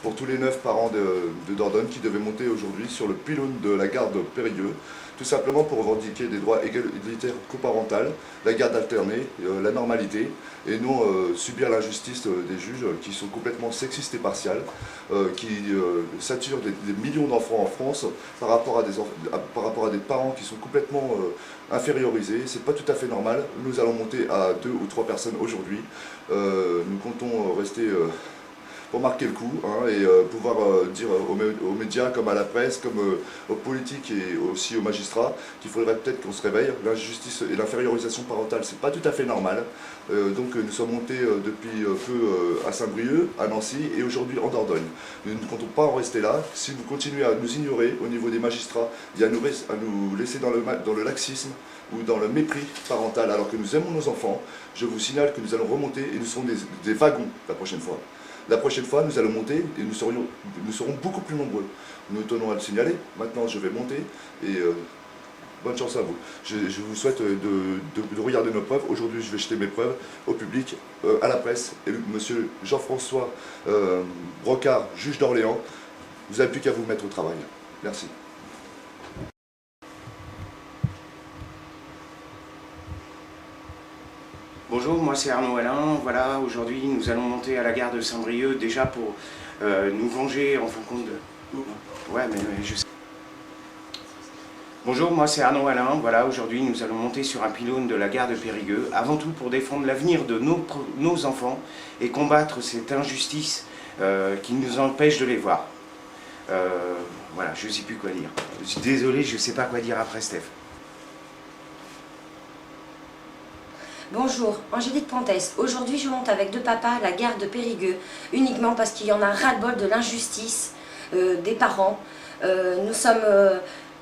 pour tous les 9 parents de Dordogne qui devaient monter aujourd'hui sur le pylône de la garde Périgueux, tout simplement pour revendiquer des droits égalitaires coparentales, la garde alternée, la normalité, et non subir l'injustice des juges qui sont complètement sexistes et partiales, qui saturent des millions d'enfants en France par rapport à des parents qui sont complètement infériorisés. C'est pas tout à fait normal. Nous allons monter à 2 ou 3 personnes aujourd'hui. Nous comptons rester pour marquer le coup et pouvoir dire aux médias, comme à la presse, comme aux politiques et aussi aux magistrats qu'il faudrait peut-être qu'on se réveille. L'injustice et l'infériorisation parentale, c'est pas tout à fait normal. Donc nous sommes montés depuis peu à Saint-Brieuc, à Nancy et aujourd'hui en Dordogne. Nous ne comptons pas en rester là. Si vous continuez à nous ignorer au niveau des magistrats et à nous laisser dans le laxisme ou dans le mépris parental alors que nous aimons nos enfants, je vous signale que nous allons remonter et nous serons des wagons la prochaine fois. La prochaine fois, nous allons monter et nous serons beaucoup plus nombreux. Nous tenons à le signaler. Maintenant, je vais monter et bonne chance à vous. Je vous souhaite de regarder nos preuves. Aujourd'hui, je vais jeter mes preuves au public, à la presse. Et monsieur Jean-François Brocard, juge d'Orléans, vous n'avez plus qu'à vous mettre au travail. Merci. Bonjour, moi c'est Arnaud Alain. Voilà, aujourd'hui nous allons monter à la gare de Saint-Brieuc déjà pour nous venger en fin de compte de... Ouais, mais je sais. Bonjour, moi c'est Arnaud Alain. Voilà, aujourd'hui nous allons monter sur un pylône de la gare de Périgueux, avant tout pour défendre l'avenir de nos enfants et combattre cette injustice qui nous empêche de les voir. Voilà, je ne sais plus quoi dire. Je suis désolé, je ne sais pas quoi dire après Steph. Bonjour, Angélique Pontès. Aujourd'hui, je monte avec deux papas à la gare de Périgueux, uniquement parce qu'il y en a ras-le-bol de l'injustice des parents. Nous sommes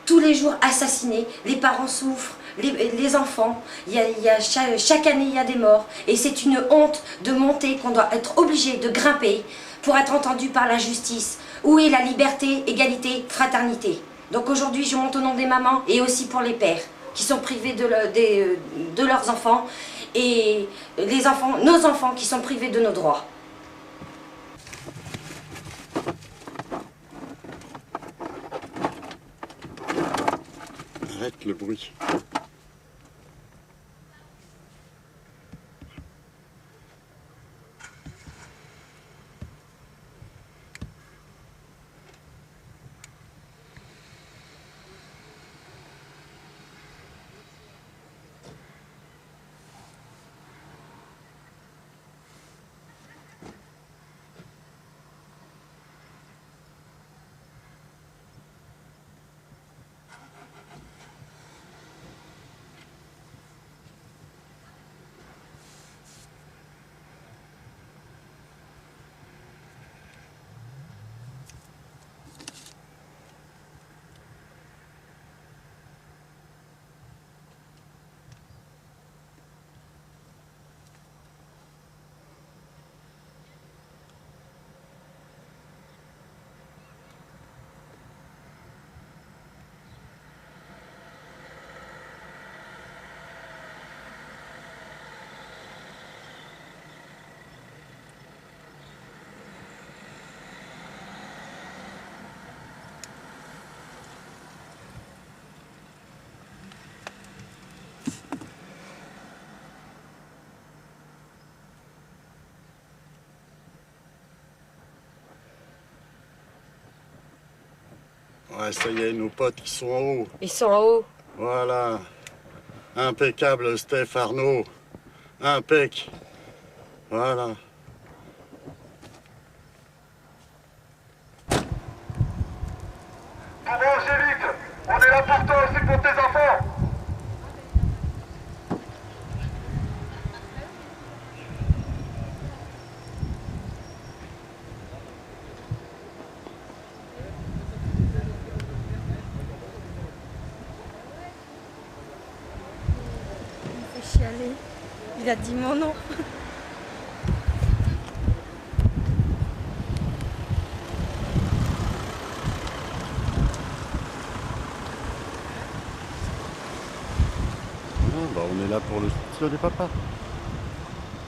tous les jours assassinés, les parents souffrent, les enfants, chaque année il y a des morts. Et c'est une honte de monter, qu'on doit être obligé de grimper pour être entendu par la justice. Où est la liberté, égalité, fraternité? Donc aujourd'hui, je monte au nom des mamans et aussi pour les pères qui sont privés de leurs enfants et nos enfants qui sont privés de nos droits. Arrête le bruit. Ouais, ça y est, nos potes, ils sont en haut. Ils sont en haut. Voilà. Impeccable, Steph, Arnaud. Impec. Voilà. Pour Angélique, on est là pour toi aussi pour tes enfants. Il me fait chialer. Il a dit mon nom. Bah, on est là pour le soutien des papas.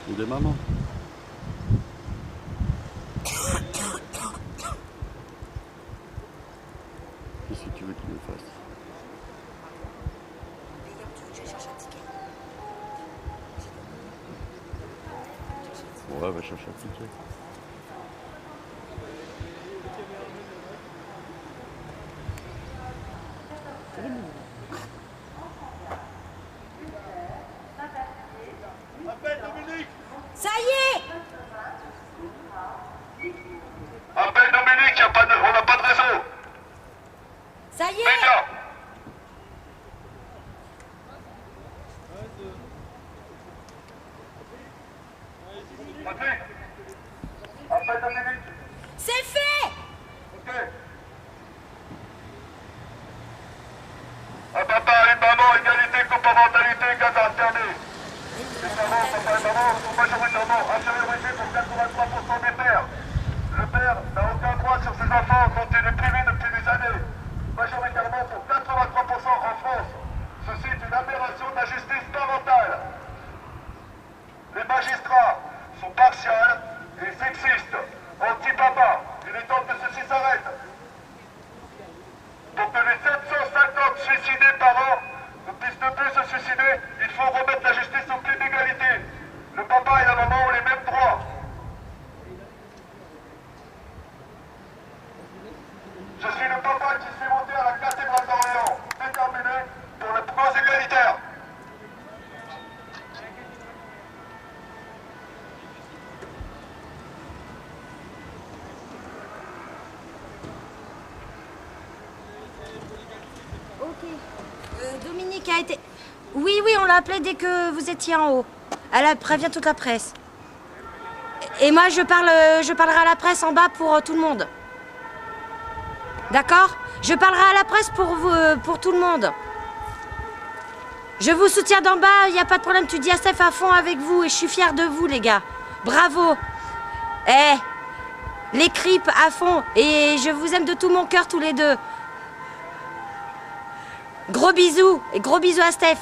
Ou des mamans. si tu veux qu'il le fasse. Ouais, va chercher un ticket. Ça y est! Appelle Dominique, on n'a pas de réseau. Ça y est! Média. Patrick. Appelle Dominique. C'est fait! Ok. Un papa, une maman, égalité, coparentalité, garde alternée. Les parents, papa et maman, sont majoritairement infériorisés pour 83% des pères. Le père n'a aucun droit sur ses enfants dont il est privé depuis des années. Majoritairement pour 83% en France. Ceci est une aberration de la justice parentale. Les magistrats sont partials et sexistes. Anti-papa. Il est temps que ceci s'arrête. Pour que les 750 suicidés par an ne puissent ne plus se suicider, il faut remettre la justice au pied d'égalité. Le papa et la maman ont les mêmes droits. Je suis le papa qui s'est monté à la cathédrale d'Orléans, déterminé pour la cause égalitaire. Ok. Dominique a été... Oui, on l'a appelée dès que vous étiez en haut. Elle prévient toute la presse. Et moi, je parlerai à la presse en bas pour tout le monde. D'accord? Je parlerai à la presse pour vous, pour tout le monde. Je vous soutiens d'en bas, il n'y a pas de problème. Tu dis à Steph à fond avec vous et je suis fière de vous, les gars. Bravo. Les creeps à fond. Et je vous aime de tout mon cœur, tous les deux. Gros bisous. Et gros bisous à Steph.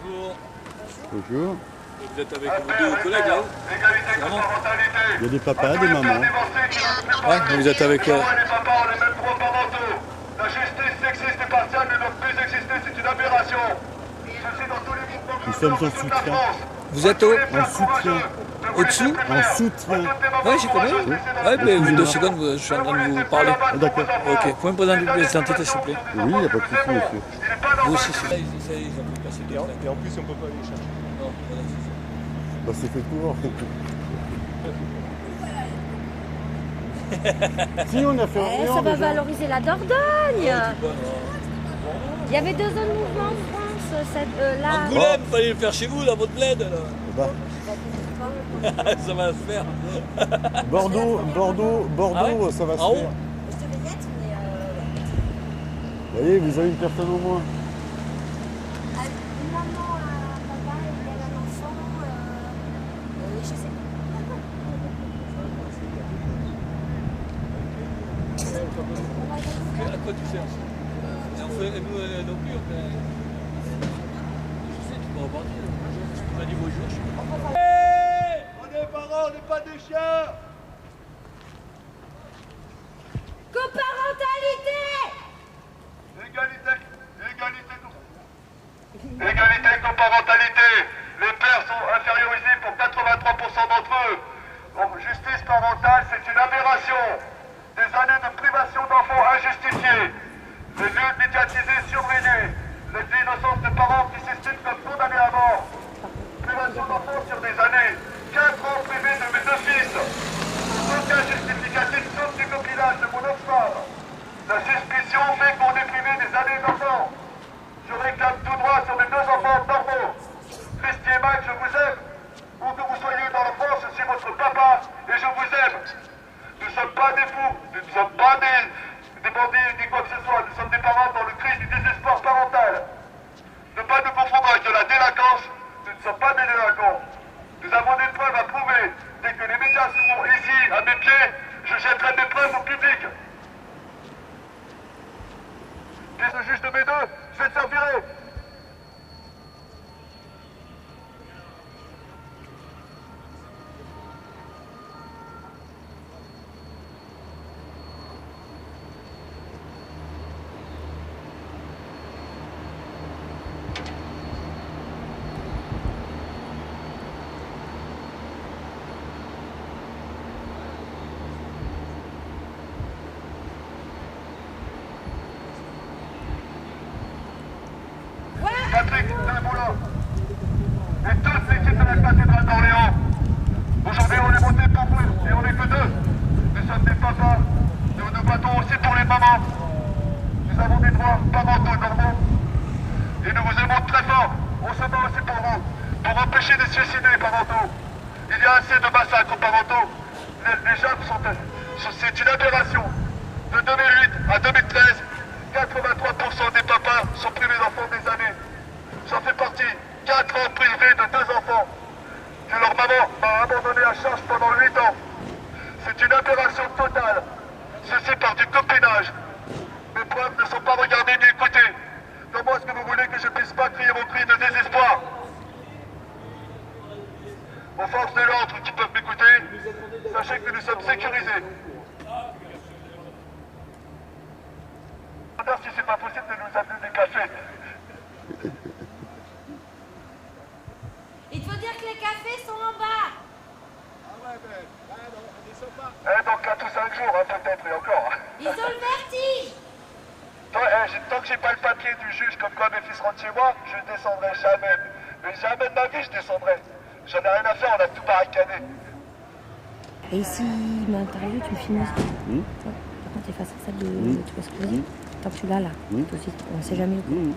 Non. Bonjour. Vous êtes avec vos deux collègues là-haut? Vraiment? Il y a des papas, des mamans. Ouais, vous êtes avec... Les papas ont les mêmes droits parentaux. La justice sexiste et partiale ne doit plus exister, c'est une aberration. Ceci dans tous les groupes Nous sommes en soutien. Vous êtes au... En soutien. Au-dessous? En soutien. Ouais, j'ai compris. Ouais, mais vous 2 secondes, je suis en train de vous parler. Ah, d'accord. Ok, vous pouvez me poser un double d'identité s'il vous plaît? Oui, il n'y a pas de souci, monsieur. Vous aussi, c'est... Ils ont pu passer deux. Et en plus, on peut pas aller chercher. Non, voilà, c'est ça. Bah, c'est fait pour. Si, on a fait rien. Ça va déjà. valoriser la Dordogne. Il y avait 2 zones de mouvement en France. Là. Angoulême, fallait le faire chez vous, dans votre bled, là. Bah, Ça va se faire. Bordeaux, Ah ouais ça va se Ah faire. bon? Je devais y être, mais... Vous voyez, vous avez une personne au moins. Une maman, un papa, il y a un enfant, je sais À quoi tu cherches? Et on fait, nous non plus, on fait... Je sais, tu peux repartir. Tu m'as dit bonjour, je suis pas... On est parents, on n'est pas des chiens. Coparentalité! Égalité, coparentalité. Les pères sont infériorisés pour 83% d'entre eux. Donc, justice parentale, c'est une aberration. Des années de privation d'enfants injustifiées. Les lieux médiatisés surveillés. Les innocents de parents qui s'estiment comme condamnés à mort. Privation d'enfants sur des années. 4 ans privés de mes 2 fils. Aucun justificatif sauf du copinage de mon ex pied, je jetterai mes preuves au public. Qu'est-ce que le juge de mes deux? Je vais te faire virer. Patrick, Demoula et toute l'équipe de la cathédrale d'Orléans. Aujourd'hui, on est monté pour vous et on n'est que deux. Nous sommes des papas, nous nous battons aussi pour les mamans. Nous avons des droits parentaux normaux et nous vous aimons très fort. On se bat aussi pour vous, pour empêcher des suicides parentaux. Il y a assez de massacres parentaux. Les jeunes c'est une aberration. De 2008 à 2013, 83% des papas sont privés d'enfants des années. J'en fais partie. 4 ans privés de 2 enfants. Que leur maman m'a abandonné à charge pendant 8 ans. C'est une aberration totale. Ceci par du copinage. Mes preuves ne sont pas regardées ni écoutées. Comment est-ce que vous voulez que je puisse pas crier mon cri de désespoir? Aux forces de l'ordre qui peuvent m'écouter, sachez que nous sommes sécurisés. Si c'est pas possible de nous amener des cafés. Il faut dire que les cafés sont en bas. Dans 4 ou 5 jours, hein, peut-être, et encore. Ils ont le vertige. Tant que j'ai pas le papier du juge comme quoi mes fils rentrent chez moi, je ne descendrai jamais. Mais jamais de ma vie je descendrai. J'en ai rien à faire, on a tout barricadé. Et ici, m'interview, tu me filmes aussi. Par contre, efface ça de... Tu vois ce que je veux dire? Tant que tu l'as là, tout de suite, on ne sait jamais où.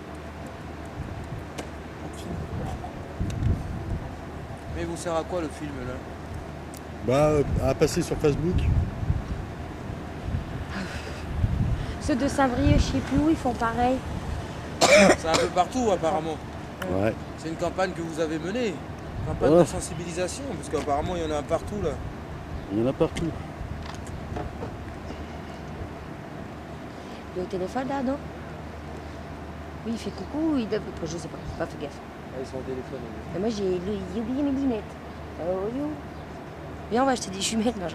Mais vous sert à quoi le film là? Bah, à passer sur Facebook. Ceux de Saint-Brieuc, je sais plus où, ils font pareil. C'est un peu partout apparemment. Ouais. C'est une campagne que vous avez menée. Une campagne de sensibilisation, parce qu'apparemment il y en a un partout là. Il y en a partout. Il est au téléphone là, non? Oui, il fait coucou, il doit... Je sais pas, j'ai pas fait gaffe. Ah, ils sont au téléphone. Et moi, j'ai oublié mes lunettes. Oh, yo. Viens, on va acheter des jumelles, non,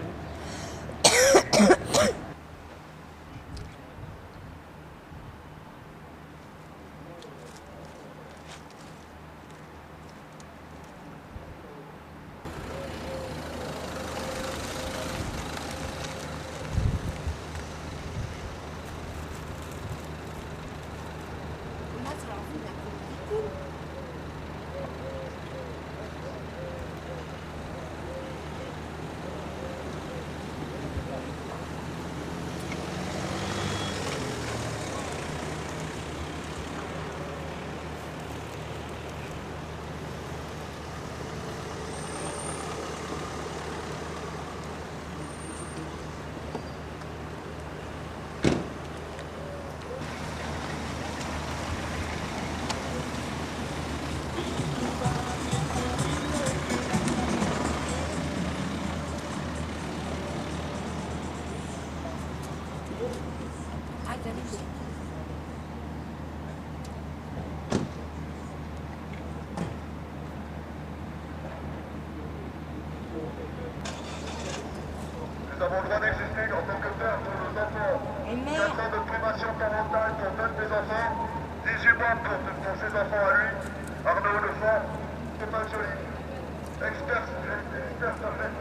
Nous avons le droit d'exister en tant que père pour nos enfants. 4 ans de privation parentale pour 2 de mes enfants, 18 mois pour ses enfants à lui, Arnaud Lefort, Stéphane Joly, expert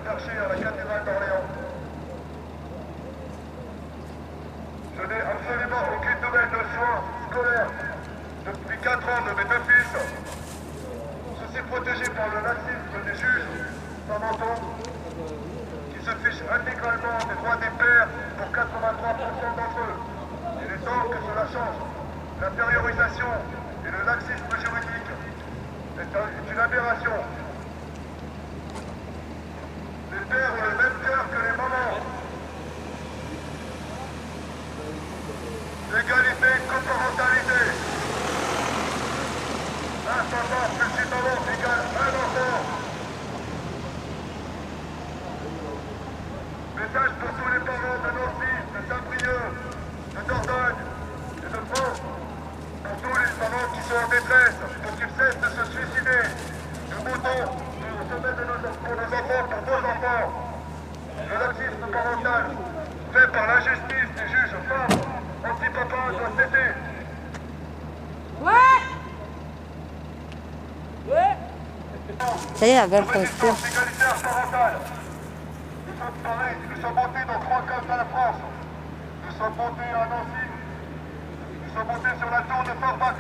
perché à la cathédrale d'Orléans. Je n'ai absolument aucune nouvelle de soins scolaires depuis 4 ans de mes 2 fils. Ceux-ci protégés par le laxisme des juges parentaux qui se fichent intégralement des droits des pères pour 83% d'entre eux. Il est temps que cela change. L'intériorisation et le laxisme juridique est une aberration. Les pères ont le même cœur que les mamans. Égalité, coparentalité. Un papa plus une maman égale un enfant. Mais message pour tous les parents de Nancy, de Saint-Brieuc, de Dordogne et de France. Pour tous les parents qui sont en détresse, pour qu'ils cessent de se suicider. Nous votons pour se mettre pour nos enfants, pour vos enfants. Le laxisme parental fait par l'injustice des juges femmes anti-papa doit cesser. Ça y est, la gueule qu'on se tire. Égalitaire parental. Nous sommes pareils, nous sommes montés dans 3 cases de la France. Nous sommes montés à Nancy. Nous sommes montés sur la tour de Forbach.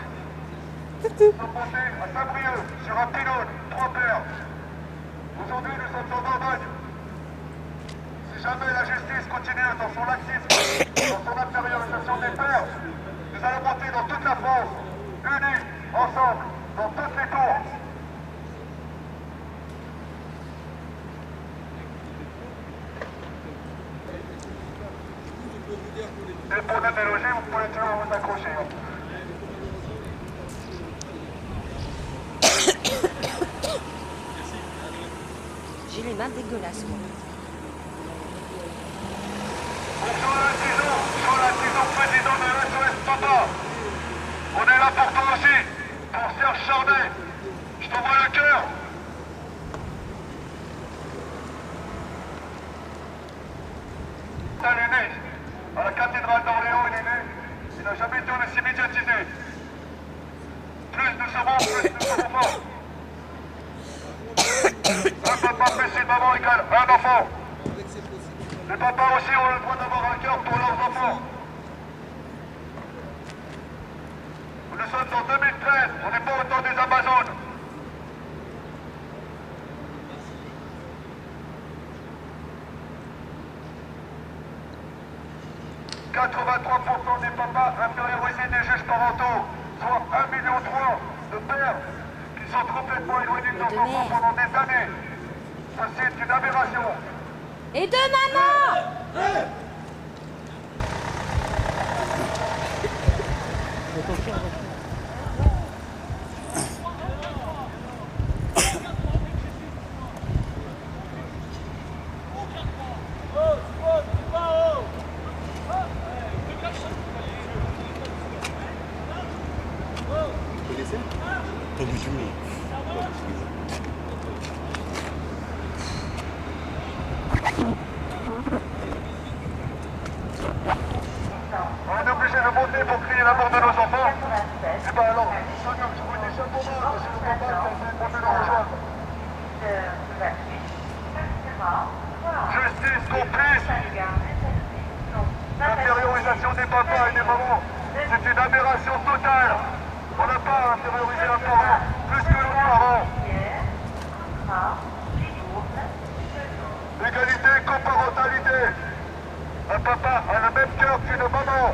Nous sommes montés à Saint-Brieuc, sur un pylône, 3 paires. Aujourd'hui, nous sommes en Dordogne. Si jamais la justice continue dans son laxisme, dans son infériorisation des pères, nous allons monter dans toute la France, unis, ensemble, dans toutes les tours. Et pour des délogés, vous pouvez toujours vous accrocher. J'ai les mains dégueulasses, moi. Bonjour président de l'SOS Papa. On est là pour toi aussi, pour Serge Charnet. Je t'envoie le cœur. Il est né à la cathédrale d'Orléans, il est né. Il n'a jamais été aussi médiatisé. Plus nous serons forts. Un papa plus une maman égale un enfant. Les papas aussi ont le droit d'avoir un cœur pour leurs enfants. Nous sommes en 2013, on n'est pas au temps des Amazones. « 83% des papas infériorisés des juges parentaux, soit 1,3 million de pères qui sont complètement éloignés de leurs enfants pendant des années. Ceci est une aberration. Et de maman! On est obligé de voter pour crier la mort de nos enfants. Et bien alors, je vous dis chapeau bas, parce que le papa est en train de monter dans le rejoindre. Justice complice. L'infériorisation des papas et des mamans, c'est une aberration totale. On n'a pas à inférioriser un parent plus que l'autre parent. Égalité, coparentalité. Un papa a le même cœur qu'une maman.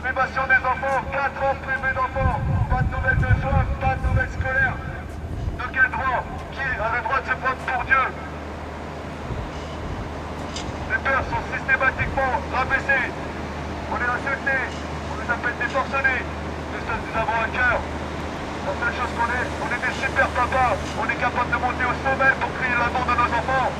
Privation des enfants, 4 ans privés d'enfants. Pas de nouvelles de soins, pas de nouvelles scolaires. De quel droit? Qui a le droit de se prendre pour Dieu? Les pères sont systématiquement rabaissés. On est insultés, on les appelle des forcenés. Nous avons un cœur. La seule chose qu'on est, on est des super papas. On est capable de monter au sommet pour crier l'amour de nos enfants.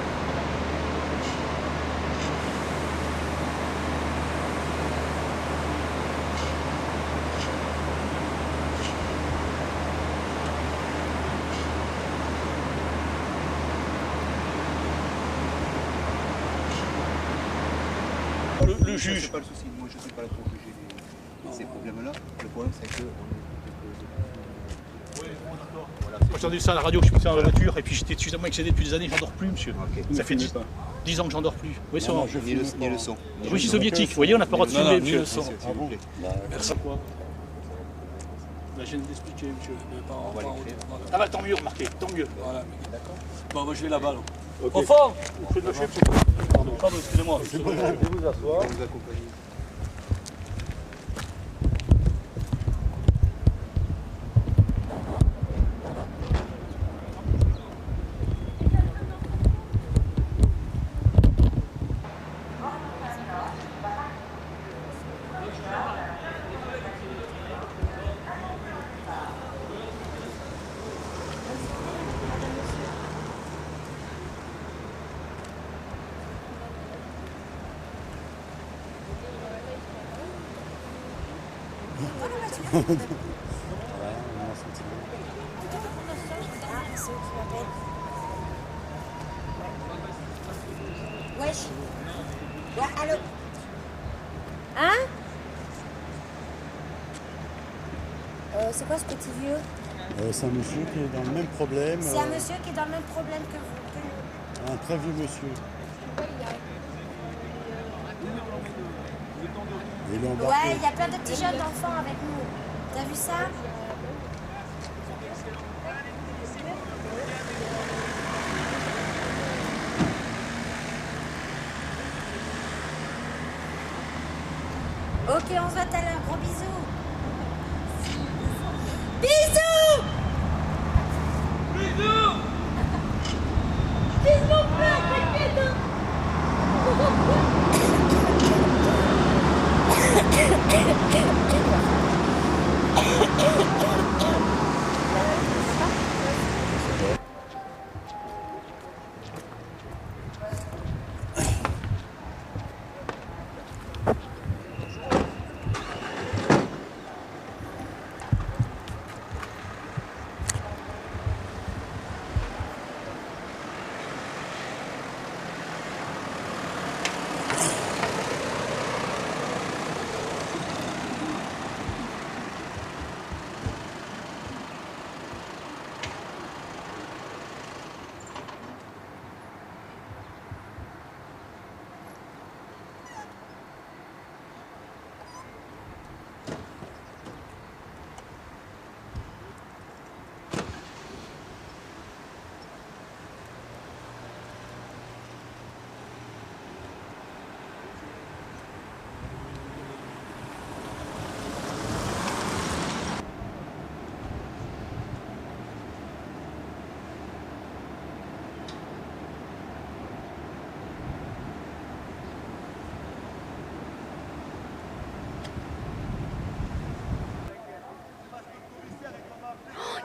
Le juge. C'est pas le souci. Moi, je ne suis pas là pour juger ces problèmes-là. Le problème, c'est que Moi j'ai entendu ça à la radio, je suis passé dans la voiture et puis j'étais suffisamment excédé depuis des années, j'en dors plus monsieur. Ça fait 10 ans que j'en dors plus. Oui, c'est vrai. ni le son. Russie soviétique, vous voyez, on n'a pas le droit de filmer monsieur. le son. Merci. Quoi Là, je viens d'expliquer monsieur. Ah bah tant mieux, remarquez, tant mieux. Voilà, d'accord. Bon, moi je vais là-bas alors. Enfant, vous faites monsieur. Pardon, excusez-moi. Je vais vous asseoir. Vous accompagnez. Wesh. Ouais, allô. Hein? C'est quoi ce petit vieux? C'est un monsieur qui est dans le même problème. C'est un monsieur qui est dans le même problème que vous. Un très vieux monsieur. Et il est embarqué. Ouais, il y a plein de petits jeunes d'enfants avec nous. T'as vu ça? Ok, on se voit tout à l'heure. Gros bisous. Bisous. Bisous. Bisous, frère, t'inquiète.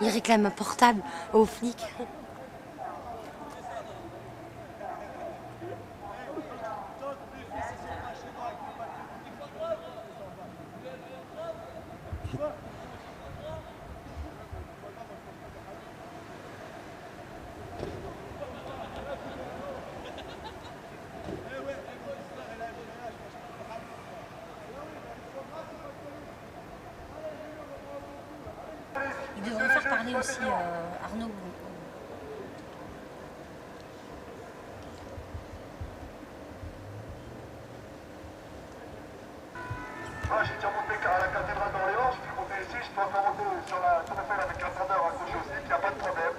Il réclame un portable aux flics. Il devrait faire parler aussi Arnaud. Moi j'ai déjà monté à la cathédrale d'Orléans, je peux monter ici, je peux encore monter sur la tour Eiffel avec un tendeur accroché aussi, il n'y a pas de problème.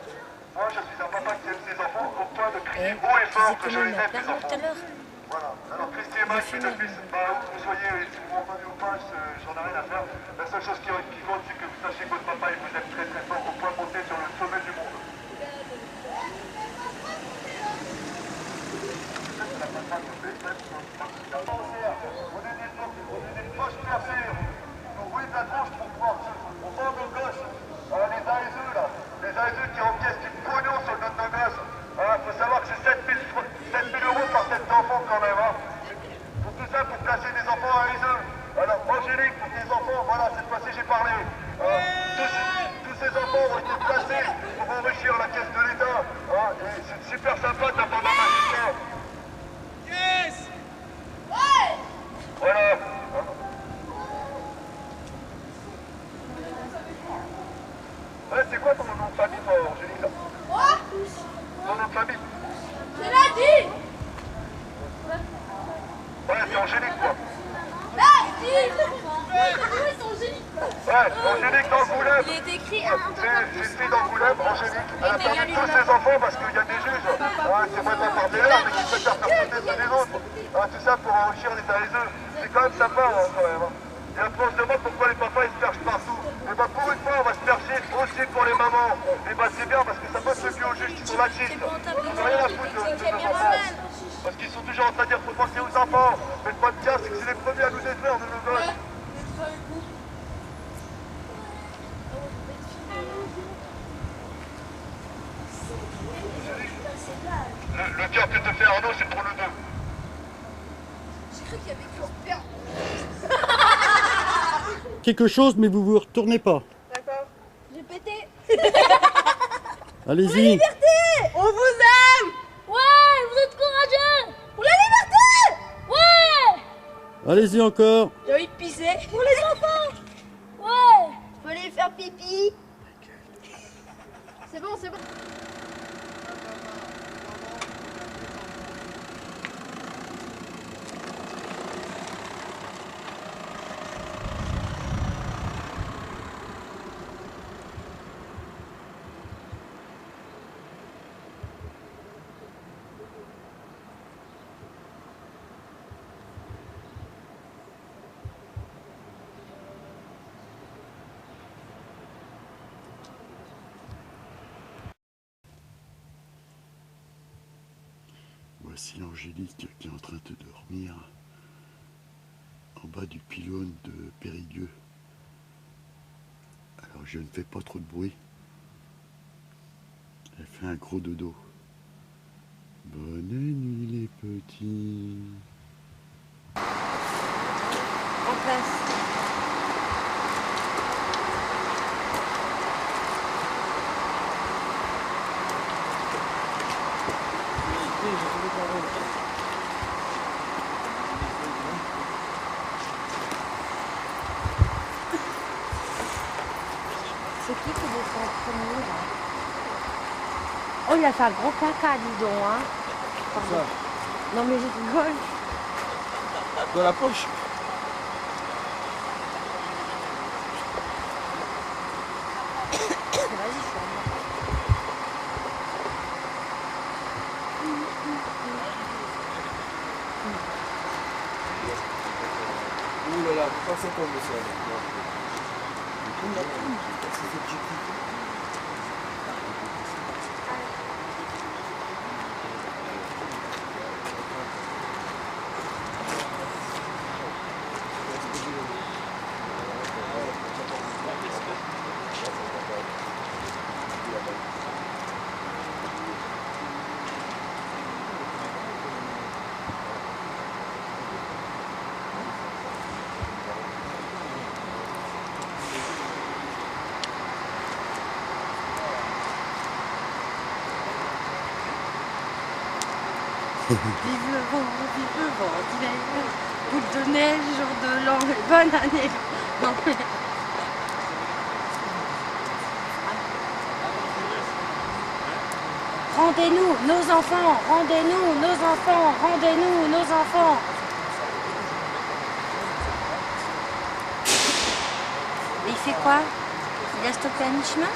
Moi je suis un papa qui aime ses enfants au point de crier haut et fort que je les aime mes enfants. Voilà, alors Christy et Max, mes deux fils, où vous soyez, si vous m'entendez ou pas, j'en ai rien à faire. La seule chose qui compte, c'est que vous sachiez que votre papa il vous aime très très fort au point de monter sur le sommet du monde. Poche percée, nous rouillons de la tronche pour pouvoir on vend nos gosses, les ASE là, les ASE qui encaissent du pognon sur le dos de nos gosses. Faut savoir que c'est 7 000 euros par tête d'enfant quand même. Pour tout ça, pour placer des enfants à ASE. Alors Angélique, pour tes enfants, voilà, cette fois-ci j'ai parlé. Tous ces enfants ont été placés pour enrichir la caisse de l'État. Et c'est super sympa de la part d'un magistrat. Yes! Ouais! Voilà. Ouais, c'est quoi ton nom de famille, toi, Angélique, là? Quoi? Ton nom de famille? Je l'ai dit! Ouais, c'est Angélique, quoi. C'est Angélique. Ouais, Angélique d'Angoulême. Il est écrit C'est une fille d'Angoulême, Angélique. Elle a perdu tous ses enfants parce qu'il y a des juges. C'est pas par des heures, mais qui préfèrent faire sauter les autres. Tout ça pour enrichir les ASE. C'est quand même sympa, quand même. Et après, on se demande pourquoi les papas ils se perchent partout. Et bah, pour une fois, on va se percher aussi pour les mamans. Et bah, c'est bien parce que ça passe le cul aux juges qui sont laxistes. Ils n'ont rien à foutre de nos enfants. Parce qu'ils sont toujours en train de dire qu'il faut penser aux enfants. Mais le point de cas, c'est que c'est les premiers à nous détruire de nos gosses. Le cœur que te fait Arnaud, c'est pour le 2. J'ai cru qu'il y avait que père. Ok, quelque chose, mais vous vous retournez pas. D'accord. J'ai pété. Allez-y. On vous aime. Ouais, vous êtes courageux. Pour la liberté. Ouais. Allez-y encore. J'ai envie de pisser. Pour les enfants. Ouais. Faut aller faire pipi. C'est bon, c'est bon. Voici Angélique qui est en train de dormir en bas du pylône de Périgueux. Alors je ne fais pas trop de bruit. Elle fait un gros dodo. Bonne nuit les petits. En place. C'est qui descend en premier là? Oh, il a fait un gros caca, dis donc, hein. Pardon. Non mais je rigole. Dans la poche. Vas-y, je suis en mort. Ouh là là, faut pas s'entendre ça. Vive le vent d'hiver, boule de neige, jour de l'an, bonne année. Non mais... Rendez-nous nos enfants, rendez-nous nos enfants, rendez-nous nos enfants. Et il fait quoi? Il a stoppé à mi-chemin?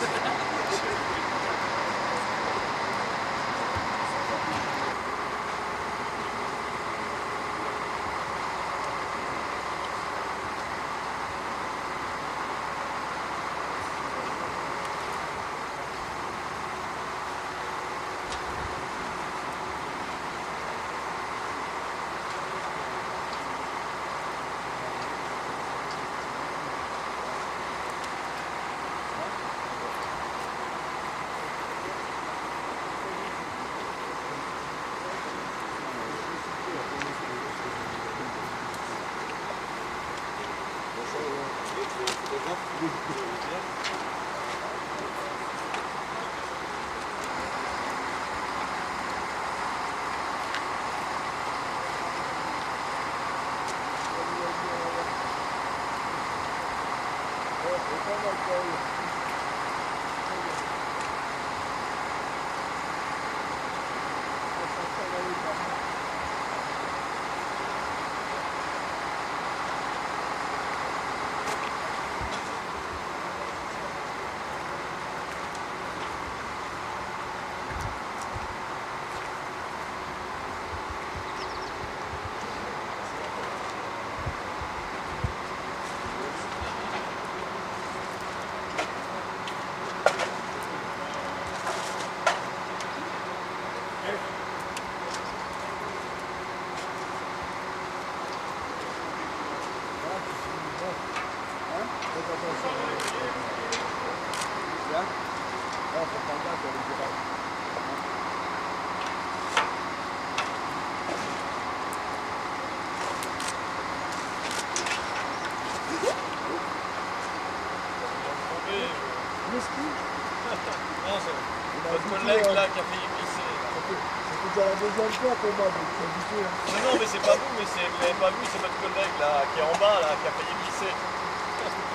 votre collègue là qui a failli glisser. C'est déjà la deuxième fois pour moi, donc je suis habitué. Non, non, mais c'est pas vous, mais vous l'avez pas vu, c'est votre collègue là qui est en bas là, qui a failli glisser.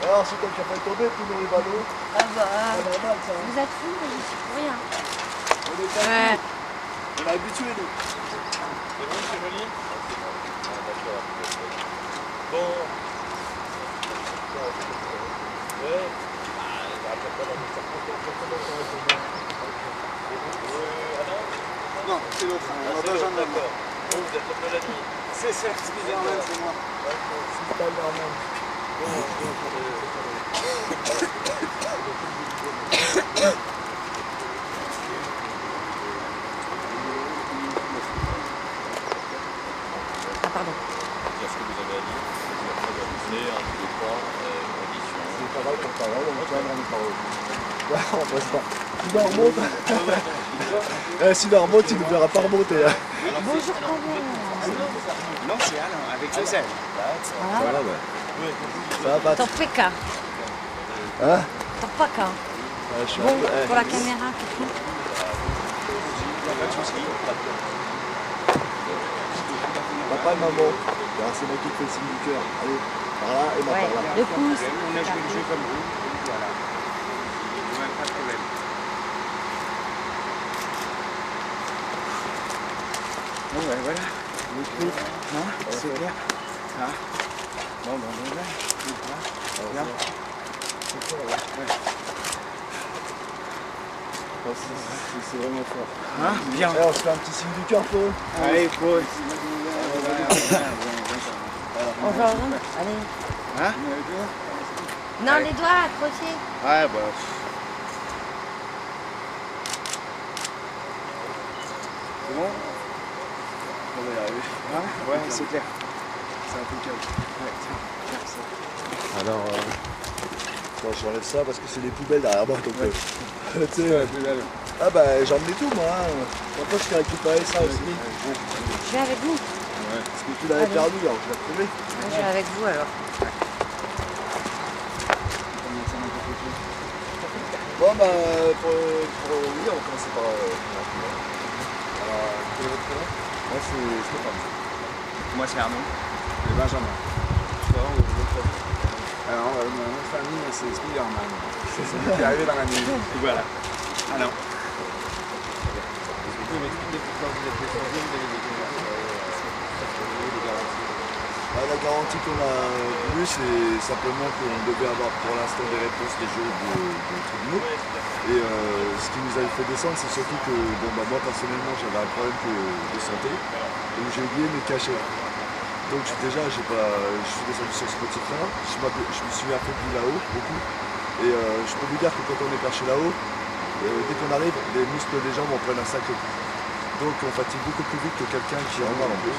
Alors c'est toi qui a fait tomber, puis nous les ballons. Ah bah, C'est normal ça. vous êtes fous, mais je suis pour rien. On est pas Ouais. On est habitués nous. C'est bon, c'est joli. Ah, d'accord. Bon. Ouais. Non, c'est l'autre. On a deux gens d'accord. Bon, vous êtes l'homme de la nuit. C'est certes, Spider-Man, c'est moi. Spider-Man. Ah pardon. Qu'est-ce que vous avez à dire? Vous avez un, deux, trois conditions. C'est pas mal pour parole, on tient dans les paroles. On passe pas. Si tu remontes, si tu remontes, tu ne verras pas remonter. Bonjour, Combien. Non, c'est Alain, avec les ailes. Ça va, ouais. Ça va pas. Ton PK. Hein? Ton PK. Je suis Bon, un peu. pour la caméra, c'est tout. Pas de soucis. Papa et maman. Alors, c'est moi qui te fais le signe du cœur. Allez, par là et moi Ouais, par là. le pouce. On a joué le jeu comme vous. Voilà. Ouais, pas de problème. Bon, ben voilà. Le truc, hein, c'est clair. Hein. Bon, ben voilà. Bien. Ouais. C'est vraiment fort. Hein, bien. Alors, je fais un petit signe du cœur pour eux. Allez, pause. On va allez. Hein? Non, les doigts accrochés. Ouais, bah. C'est bon? On va y arriver. Hein? Ouais, c'est clair. C'est impeccable. Ouais, tiens, ça. Alors, bon, j'enlève ça parce que c'est des poubelles derrière moi. Donc, tu sais, ah bah j'ai emmené tout moi. Pourquoi je t'ai récupéré ça aussi? Je vais avec vous. Ouais. Parce que tu l'avais perdu, alors je l'ai retrouvé. Je vais avec vous alors. Bon bah oui, on va commencer par alors, quel est votre prénom? Moi c'est Stéphane. Moi, c'est Arnaud. Et Benjamin. Alors, mon nom de famille, c'est Spider-Man. C'est celui qui est arrivé dans la nuit. Voilà. Alors. Vous pouvez m'expliquer pourquoi vous êtes descendu, vous avez des garanties? La garantie qu'on a voulu, c'est simplement qu'on devait avoir pour l'instant des réponses des jeux de tribunaux. Et ce qui nous avait fait descendre, c'est surtout que moi personnellement j'avais un problème de santé, donc j'ai oublié mes cachets. Donc je suis descendu sur Spotify, je me suis affaibli là-haut beaucoup. Et je peux vous dire que quand on est perché là-haut, dès qu'on arrive, les muscles des jambes en prennent un sacré coup. Donc on fatigue beaucoup plus vite que quelqu'un qui en a en plus.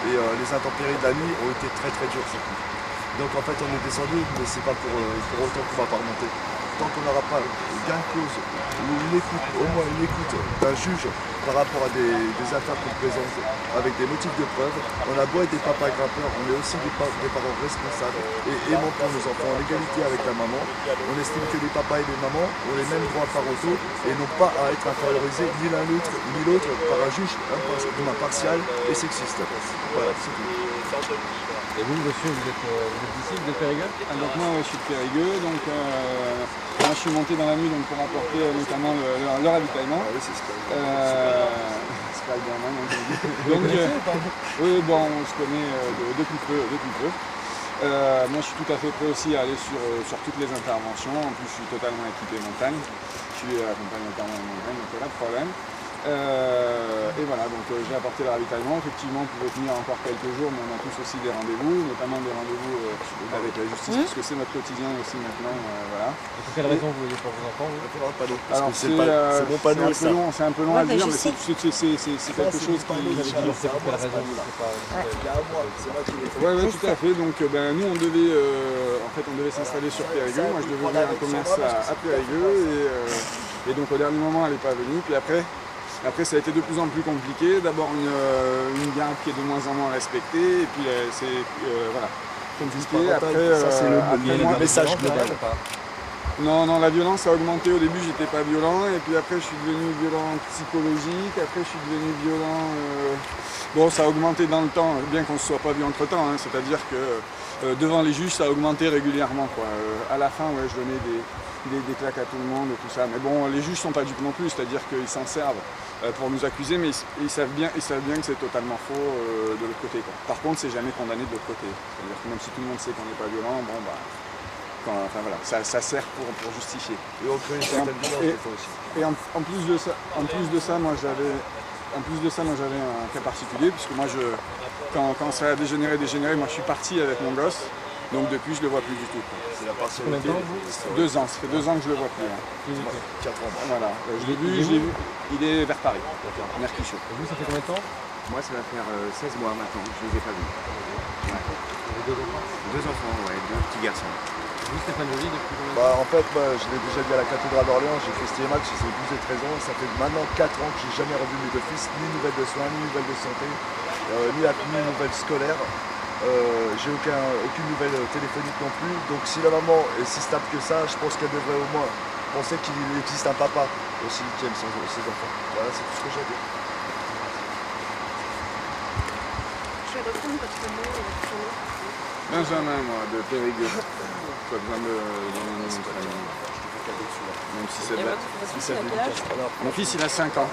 Et les intempéries de la nuit ont été très très dures cette nuit. Donc en fait on est descendu, mais c'est pas pour autant qu'on va pas remonter. Tant qu'on n'aura pas gain de cause ou une écoute, au moins une écoute d'un juge par rapport à des affaires qu'on présente avec des motifs de preuve, on a beau être des papas grimpeurs, on est aussi des parents responsables et aimants pour nos enfants, en égalité avec la maman. On estime que les papas et les mamans ont les mêmes droits parentaux et n'ont pas à être infériorisés ni l'un ni l'autre par un juge impartial et sexiste. Voilà, c'est tout. Et vous, monsieur, vous êtes d'ici, vous êtes Périgueux? Donc moi, je suis de Périgueux, donc moi, je suis monté dans la nuit donc, pour apporter notamment le ravitaillement. Ah oui, c'est Spider-Man, donc oui, bon, on se connaît depuis peu. Moi, je suis tout à fait prêt aussi à aller sur toutes les interventions. En plus, je suis totalement équipé montagne. Je suis accompagné notamment en montagne, donc pas de problème. Et voilà, donc j'ai apporté le ravitaillement. Effectivement, on pouvait tenir encore quelques jours, mais on a tous aussi des rendez-vous, notamment des rendez-vous avec la justice, puisque c'est notre quotidien aussi maintenant. Voilà. Et pour quelle raison vous voulez pas vos enfants? Alors c'est mon panneau, c'est un peu long à dire, mais c'est quelque chose qui... C'est pour quelle raison? Oui, tout à fait. Donc nous, on devait s'installer sur Périgueux. Moi, je devais ouvrir un commerce à Périgueux. Et donc, au dernier moment, elle n'est pas venue. Puis après, ça a été de plus en plus compliqué. D'abord, une garde qui est de moins en moins respectée. Et puis, c'est voilà, compliqué. Après, ça, c'est le message global. Non, la violence a augmenté. Au début, j'étais pas violent, et puis après, je suis devenu violent psychologique. Après, je suis devenu violent. Bon, ça a augmenté dans le temps, bien qu'on ne se soit pas vu entre temps. Hein. C'est-à-dire que devant les juges, ça a augmenté régulièrement, quoi. À la fin, ouais, je donnais des claques à tout le monde et tout ça. Mais bon, les juges sont pas dupes non plus, c'est-à-dire qu'ils s'en servent pour nous accuser, mais ils savent bien que c'est totalement faux de l'autre côté, quoi. Par contre, c'est jamais condamné de l'autre côté. C'est-à-dire que même si tout le monde sait qu'on n'est pas violent, bon bah. Enfin voilà, ça sert pour justifier. Et on crée une certaine violence des fois aussi. Et en plus de ça, moi j'avais un cas particulier, puisque moi quand ça a dégénéré, moi je suis parti avec mon gosse, donc depuis je le vois plus du tout. C'est la partialité. 2 ans, ça fait 2 ans que je le vois plus. Hein. 4 ans. Voilà, je l'ai vu, il est vers Paris, à Mercutius. Et vous, ça fait combien de temps? Moi, ça va faire 16 mois maintenant, je ne les ai pas vus. Ouais. Vous avez 2 enfants? 2 enfants, ouais, 2 petits garçons. Vous, Stéphane Joly, depuis combien de temps? En fait, je l'ai déjà dit à la cathédrale d'Orléans, j'ai fait ce match, j'ai 12 et 13 ans, et ça fait maintenant 4 ans que j'ai jamais revu mes 2 fils, ni nouvelles de soins, ni nouvelles de santé, ni nouvelles scolaires. J'ai aucune nouvelle téléphonique non plus, donc si la maman est si stable que ça, je pense qu'elle devrait au moins penser qu'il existe un papa aussi qui aime ses enfants. Voilà, c'est tout ce que j'ai à dire. Je vais reprendre votre nom et votre prénom. Benjamin, moi, de Périgueux. Pas besoin de nom de famille. Même si c'est Mon fils, il a 5 ans.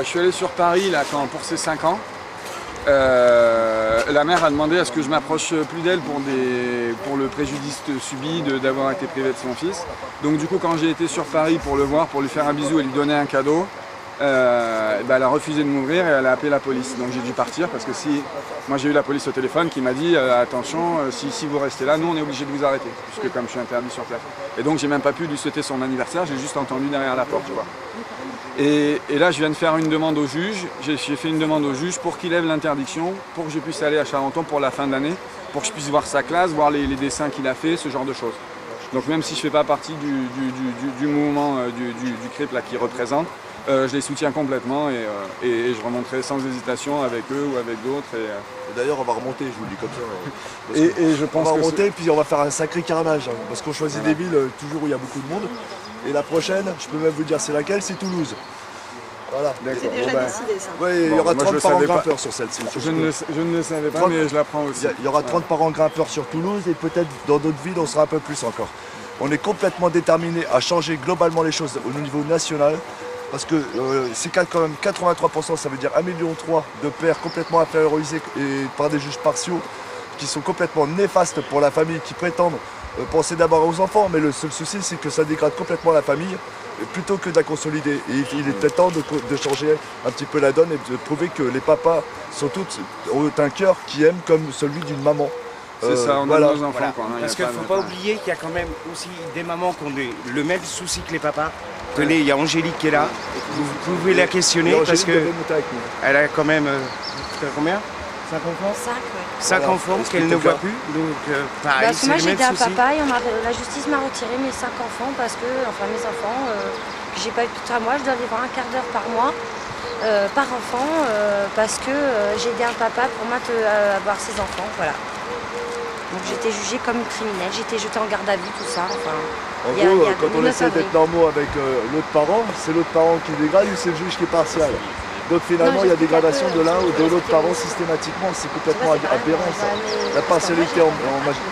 Je suis allé sur Paris là, pour ses 5 ans. La mère a demandé à ce que je m'approche plus d'elle pour le préjudice subi d'avoir été privé de son fils. Donc du coup, quand j'ai été sur Paris pour le voir, pour lui faire un bisou et lui donner un cadeau, elle a refusé de m'ouvrir et elle a appelé la police. Donc j'ai dû partir parce que moi j'ai eu la police au téléphone qui m'a dit attention, si vous restez là, nous on est obligé de vous arrêter, puisque comme je suis interdit sur place. Et donc j'ai même pas pu lui souhaiter son anniversaire, j'ai juste entendu derrière la porte, tu vois. Et là je viens de faire une demande au juge, j'ai fait une demande au juge pour qu'il lève l'interdiction, pour que je puisse aller à Charenton pour la fin d'année, pour que je puisse voir sa classe, voir les dessins qu'il a fait, ce genre de choses. Donc même si je ne fais pas partie du mouvement du CRIP là, qui représente, je les soutiens complètement et je remonterai sans hésitation avec eux ou avec d'autres. Et d'ailleurs, on va remonter, je vous le dis comme ça. Et je pense on va remonter, puis on va faire un sacré carnage, hein, parce qu'on choisit des villes toujours où il y a beaucoup de monde. Et la prochaine, je peux même vous dire c'est laquelle, c'est Toulouse. Voilà. C'est déjà décidé ça. Oui, il y aura 30 parents grimpeurs sur celle-ci. Je ne le savais pas, mais je l'apprends aussi. Il y aura 30 parents grimpeurs sur Toulouse et peut-être dans d'autres villes, on sera un peu plus encore. On est complètement déterminé à changer globalement les choses au niveau national. Parce que c'est quand même 83%, ça veut dire 1,3 million de pères complètement infériorisés et par des juges partiaux qui sont complètement néfastes pour la famille, qui prétendent penser d'abord aux enfants, mais le seul souci c'est que ça dégrade complètement la famille plutôt que de la consolider. Et il est peut-être temps de changer un petit peu la donne et de prouver que les papas ont un cœur qui aime comme celui d'une maman. C'est ça, on a nos enfants. Voilà. Quoi, hein, parce qu'il ne faut pas oublier qu'il y a quand même aussi des mamans qui ont le même souci que les papas. Tenez, il y a Angélique qui est là, vous pouvez la questionner parce qu'elle a quand même combien? 5 enfants? 5, oui. 5 enfants qu'elle ne voit plus, donc pareil, c'est moi le même j'étais un souci. papa et la justice m'a retiré mes 5 enfants parce que, enfin mes enfants, j'ai pas eu tout à moi, je dois les voir un quart d'heure par mois, par enfant, parce que j'ai aidé un papa pour avoir ses enfants, voilà. Donc j'étais jugée comme une criminelle, j'étais jetée en garde à vue, tout ça. Enfin, en gros, quand on essaie d'être normaux avec l'autre parent, c'est l'autre parent qui dégrade ou c'est le juge qui est partial? Donc finalement, il y a dégradation de l'un ou de l'autre parent systématiquement, c'est complètement aberrant ça. La partialité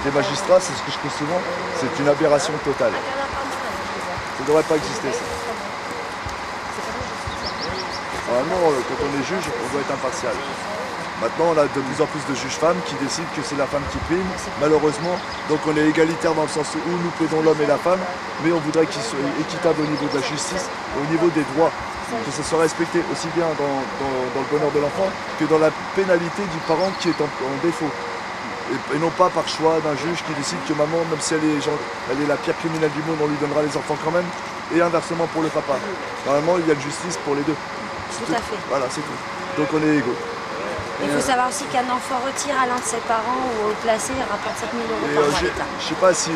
des magistrats, c'est ce que je dis souvent, c'est une aberration totale. Ça ne devrait pas exister ça. Normalement, quand on est juge, on doit être impartial. Maintenant, on a de plus en plus de juges femmes qui décident que c'est la femme qui prime, malheureusement. Donc on est égalitaire dans le sens où nous plaidons l'homme et la femme, mais on voudrait qu'ils soient équitables au niveau de la justice, au niveau des droits, que ça soit respecté aussi bien dans le bonheur de l'enfant que dans la pénalité du parent qui est en défaut. Et non pas par choix d'un juge qui décide que maman, même si elle est la pire criminelle du monde, on lui donnera les enfants quand même, et inversement pour le papa. Normalement, il y a une justice pour les deux. Tout à fait. Voilà, c'est tout. Donc on est égaux. Il faut savoir aussi qu'un enfant retire à l'un de ses parents ou au placé, il rapporte 7 000 € par mois à l'État. Je ne sais pas si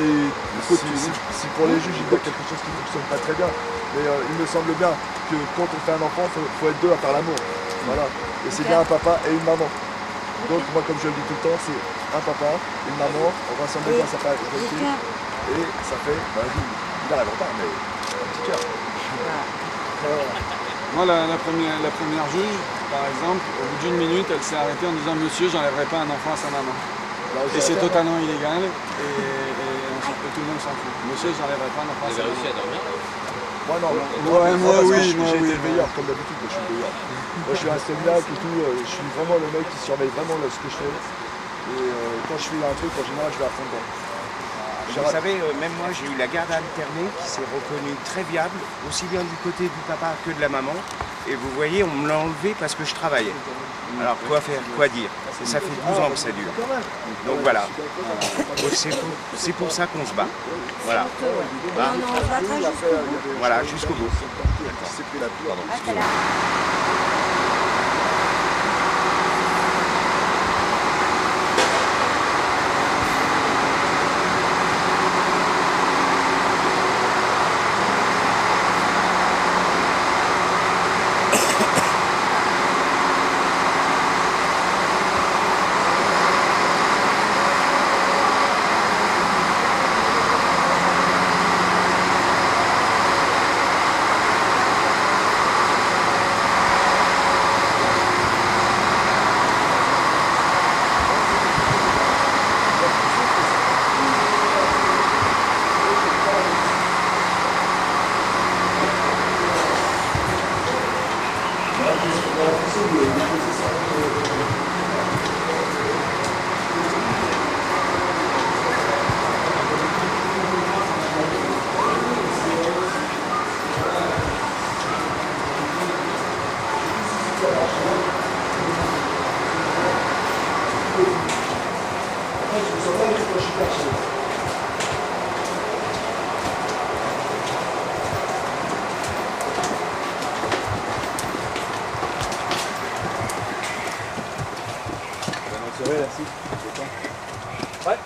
pour les juges, il y a quelque chose qui ne fonctionne pas très bien, mais il me semble bien que quand on fait un enfant, il faut être deux à faire l'amour. Voilà. Et c'est bien un papa et une maman. Donc moi, comme je le dis tout le temps, c'est un papa, une maman, on va s'embêter à sa part. Et ça fait, il arrive en retard, mais un petit cœur. Moi, la première juge, par exemple, au bout d'une minute, elle s'est arrêtée en disant « Monsieur, j'enlèverai pas un enfant à sa maman ». Et c'est totalement illégal, et tout le monde s'en fout. Monsieur, j'enlèverai pas un enfant à sa maman. Vous avez réussi à dormir? Moi non, moi oui, j'ai été veilleur comme d'habitude, je suis veilleur. Moi je suis un Steniac et tout, je suis vraiment le mec qui surveille vraiment ce que je fais. Et quand je fais un truc, en général, je vais à fond dedans. Vous savez, même moi j'ai eu la garde alternée qui s'est reconnue très viable, aussi bien du côté du papa que de la maman. Et vous voyez, on me l'a enlevé parce que je travaillais. Alors quoi faire, quoi dire? Et ça fait 12 ans que ça dure. Donc voilà. C'est pour ça qu'on se bat. Voilà. Voilà, jusqu'au bout. Ouais.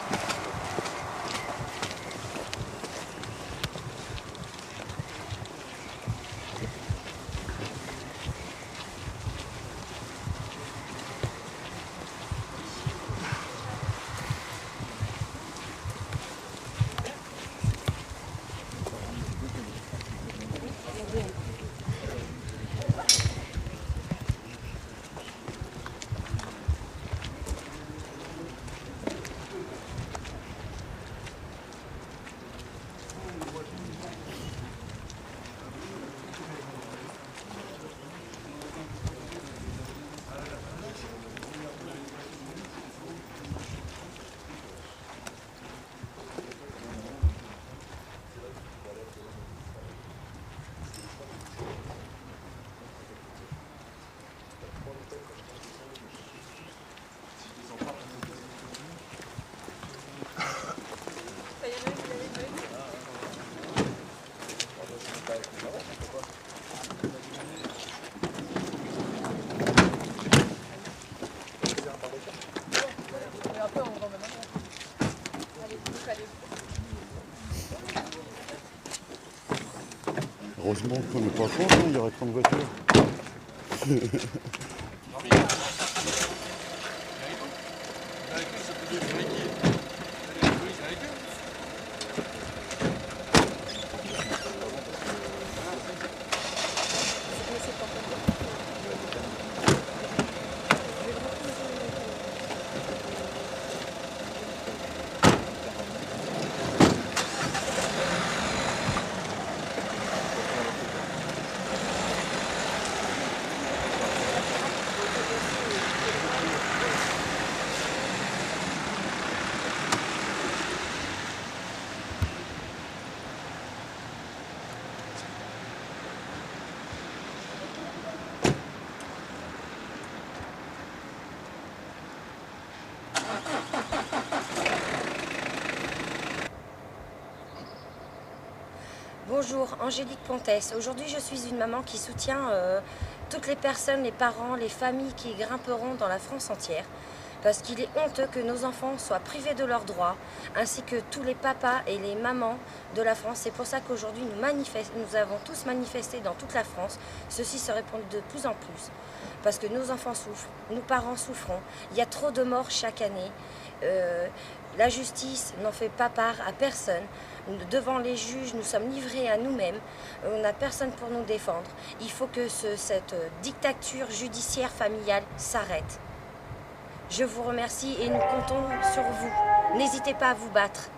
Heureusement qu'on n'est pas fort, il y aurait 30 voitures. Bonjour, Angélique Pontès. Aujourd'hui, je suis une maman qui soutient toutes les personnes, les parents, les familles qui grimperont dans la France entière. Parce qu'il est honteux que nos enfants soient privés de leurs droits, ainsi que tous les papas et les mamans de la France. C'est pour ça qu'aujourd'hui, nous avons tous manifesté dans toute la France. Ceci se répand de plus en plus. Parce que nos enfants souffrent, nous parents souffrons. Il y a trop de morts chaque année. La justice n'en fait pas part à personne. devant les juges, nous sommes livrés à nous-mêmes. On n'a personne pour nous défendre. Il faut que cette dictature judiciaire familiale s'arrête. Je vous remercie et nous comptons sur vous. N'hésitez pas à vous battre.